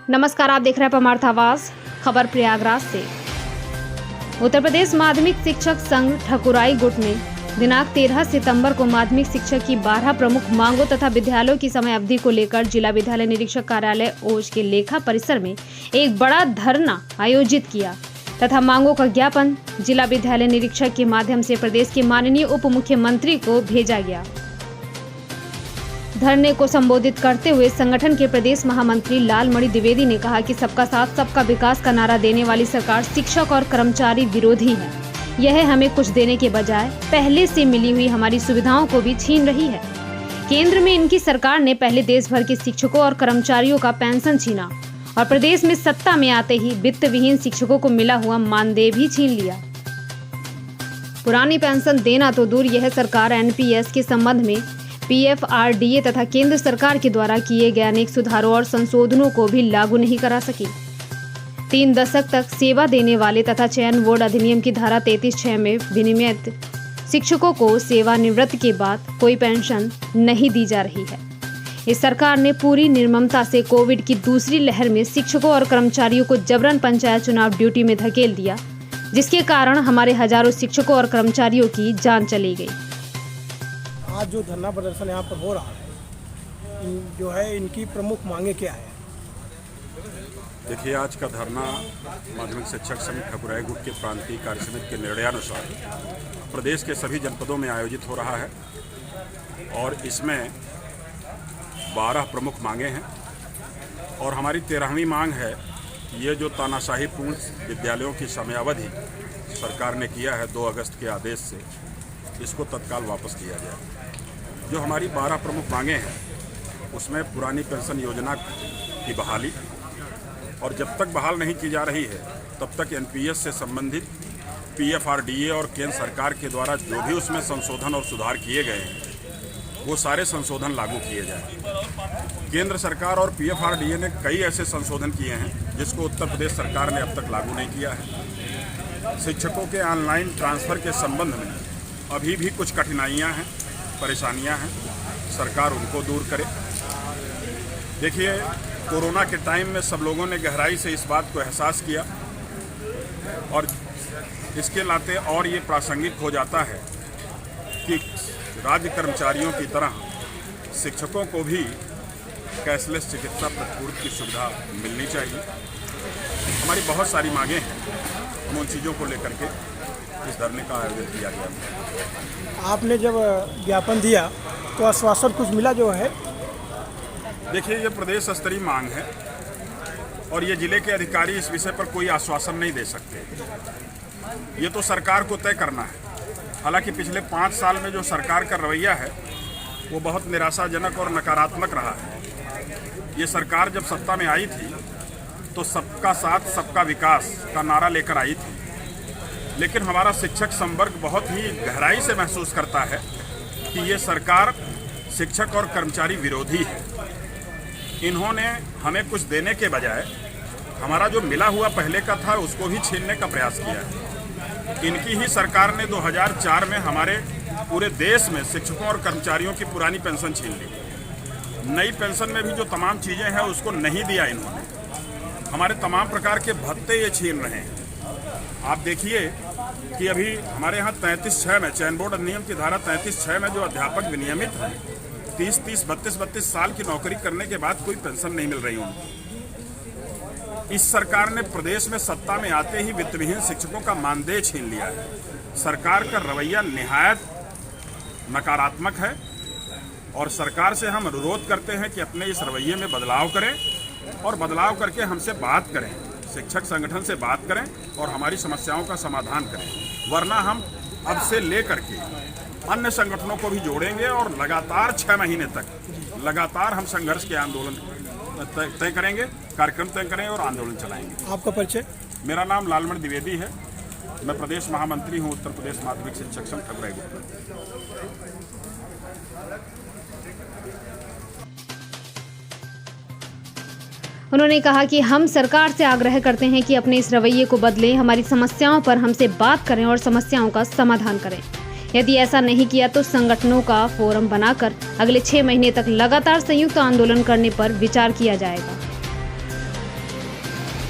नमस्कार, आप देख रहे हैं परमार्थ आवाज। खबर प्रयागराज से। उत्तर प्रदेश माध्यमिक शिक्षक संघ ठकुराई गुट ने दिनांक 13 सितंबर को माध्यमिक शिक्षक की 12 प्रमुख मांगों तथा विद्यालयों की समय अवधि को लेकर जिला विद्यालय निरीक्षक कार्यालय ओज के लेखा परिसर में एक बड़ा धरना आयोजित किया तथा मांगों का ज्ञापन जिला विद्यालय निरीक्षक के माध्यम से प्रदेश के माननीय उप मुख्यमंत्री को भेजा गया। धरने को संबोधित करते हुए संगठन के प्रदेश महामंत्री लालमणि द्विवेदी ने कहा कि सबका साथ सबका विकास का नारा देने वाली सरकार शिक्षक और कर्मचारी विरोधी है। यह हमें कुछ देने के बजाय पहले से मिली हुई हमारी सुविधाओं को भी छीन रही है। केंद्र में इनकी सरकार ने पहले देश भर के शिक्षकों और कर्मचारियों का पेंशन छीना और प्रदेश में सत्ता में आते ही वित्त विहीन शिक्षकों को मिला हुआ मानदेय भी छीन लिया। पुरानी पेंशन देना तो दूर, यह सरकार एनपीएस के संबंध में पीएफआरडीए तथा केंद्र सरकार के द्वारा किए गए अनेक सुधारों और संशोधनों को भी लागू नहीं करा सकी। 3 दशक तक सेवा देने वाले तथा चयन बोर्ड अधिनियम की धारा 33(6) में विनियमित शिक्षकों को सेवानिवृत्ति के बाद कोई पेंशन नहीं दी जा रही है। इस सरकार ने पूरी निर्ममता से कोविड की दूसरी लहर में शिक्षकों और कर्मचारियों को जबरन पंचायत चुनाव ड्यूटी में धकेल दिया, जिसके कारण हमारे हजारों शिक्षकों और कर्मचारियों की जान चली गई। आज जो धरना प्रदर्शन यहाँ पर हो रहा है, इनकी प्रमुख मांगे क्या है? देखिए, आज का धरना माध्यमिक शिक्षक संघ ठकुराई गुट के प्रांतीय कार्य समिति के निर्णयानुसार प्रदेश के सभी जनपदों में आयोजित हो रहा है और इसमें 12 प्रमुख मांगे हैं और हमारी 13वीं मांग है। ये जो तानाशाही पूर्ण विद्यालयों की समयावधि सरकार ने किया है 2 अगस्त के आदेश से, इसको तत्काल वापस किया जाए। जो हमारी 12 प्रमुख मांगे हैं उसमें पुरानी पेंशन योजना की बहाली, और जब तक बहाल नहीं की जा रही है तब तक एनपीएस से संबंधित पीएफआरडीए और केंद्र सरकार के द्वारा जो भी उसमें संशोधन और सुधार किए गए हैं वो सारे संशोधन लागू किए जाएं। केंद्र सरकार और पीएफआरडीए ने कई ऐसे संशोधन किए हैं जिसको उत्तर प्रदेश सरकार ने अब तक लागू नहीं किया है। शिक्षकों के ऑनलाइन ट्रांसफ़र के संबंध में अभी भी कुछ कठिनाइयां हैं, परेशानियां हैं, सरकार उनको दूर करे। देखिए, कोरोना के टाइम में सब लोगों ने गहराई से इस बात को एहसास किया और इसके नाते और ये प्रासंगिक हो जाता है कि राज्य कर्मचारियों की तरह शिक्षकों को भी कैशलेस चिकित्सा प्रतिपूर्ति की सुविधा मिलनी चाहिए। हमारी बहुत सारी मांगें हैं, हम उन चीज़ों को लेकर के इस धरने का आयोजन किया गया। आपने जब ज्ञापन दिया तो आश्वासन कुछ मिला जो है? देखिए, ये प्रदेश स्तरीय मांग है और ये जिले के अधिकारी इस विषय पर कोई आश्वासन नहीं दे सकते। ये तो सरकार को तय करना है। हालांकि पिछले 5 साल में जो सरकार का रवैया है वो बहुत निराशाजनक और नकारात्मक रहा है। ये सरकार जब सत्ता में आई थी तो सबका साथ सबका विकास का नारा लेकर आई थी, लेकिन हमारा शिक्षक संवर्ग बहुत ही गहराई से महसूस करता है कि ये सरकार शिक्षक और कर्मचारी विरोधी है। इन्होंने हमें कुछ देने के बजाय हमारा जो मिला हुआ पहले का था उसको भी छीनने का प्रयास किया है। इनकी ही सरकार ने 2004 में हमारे पूरे देश में शिक्षकों और कर्मचारियों की पुरानी पेंशन छीन ली। नई पेंशन में भी जो तमाम चीज़ें हैं उसको नहीं दिया इन्होंने। हमारे तमाम प्रकार के भत्ते ये छीन रहे हैं। आप देखिए कि अभी हमारे यहाँ 33(6) में चयन बोर्ड अधिनियम की धारा 33(6) में जो अध्यापक विनियमित हैं 30-30, 32-32 साल की नौकरी करने के बाद कोई पेंशन नहीं मिल रही उनको। इस सरकार ने प्रदेश में सत्ता में आते ही वित्त विहीन शिक्षकों का मानदेय छीन लिया है। सरकार का रवैया निहायत नकारात्मक है और सरकार से हम अनुरोध करते हैं कि अपने इस रवैये में बदलाव करें और बदलाव करके हमसे बात करें, शिक्षक संगठन से बात करें और हमारी समस्याओं का समाधान करें। वरना हम अब से लेकर के अन्य संगठनों को भी जोड़ेंगे और लगातार 6 महीने तक लगातार हम संघर्ष के आंदोलन तय करेंगे, कार्यक्रम तय करेंगे और आंदोलन चलाएंगे। आपका परिचय? मेरा नाम लालमणि द्विवेदी है। मैं प्रदेश महामंत्री हूँ उत्तर प्रदेश माध्यमिक शिक्षक संघ ठकुराई गुट। उन्होंने कहा कि हम सरकार से आग्रह करते हैं कि अपने इस रवैये को बदलें, हमारी समस्याओं पर हमसे बात करें और समस्याओं का समाधान करें। यदि ऐसा नहीं किया तो संगठनों का फोरम बनाकर अगले 6 महीने तक लगातार संयुक्त आंदोलन करने पर विचार किया जाएगा।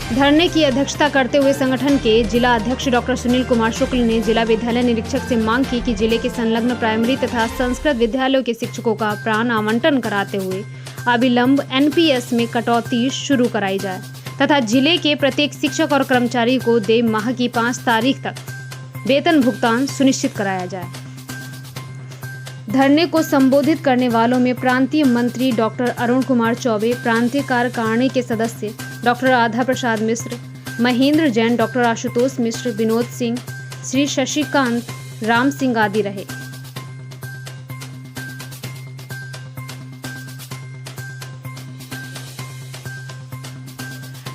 धरने की अध्यक्षता करते हुए संगठन के जिला अध्यक्ष डॉक्टर सुनील कुमार शुक्ल ने जिला विद्यालय निरीक्षक से मांग की कि जिले के संलग्न प्राइमरी तथा संस्कृत विद्यालयों के शिक्षकों का प्राण आवंटन कराते हुए अविलंब एनपीएस में कटौती शुरू कराई जाए तथा जिले के प्रत्येक शिक्षक और कर्मचारी को देय माह की 5 तारीख तक वेतन भुगतान सुनिश्चित कराया जाए। धरने को संबोधित करने वालों में प्रांतीय मंत्री डॉक्टर अरुण कुमार चौबे, प्रांतीय कार्यकारिणी के सदस्य डॉक्टर राधा प्रसाद मिश्र, महेंद्र जैन, डॉक्टर आशुतोष मिश्र, विनोद सिंह, श्री शशिकांत, राम सिंह आदि रहे।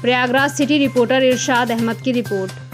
प्रयागराज सिटी रिपोर्टर इरशाद अहमद की रिपोर्ट।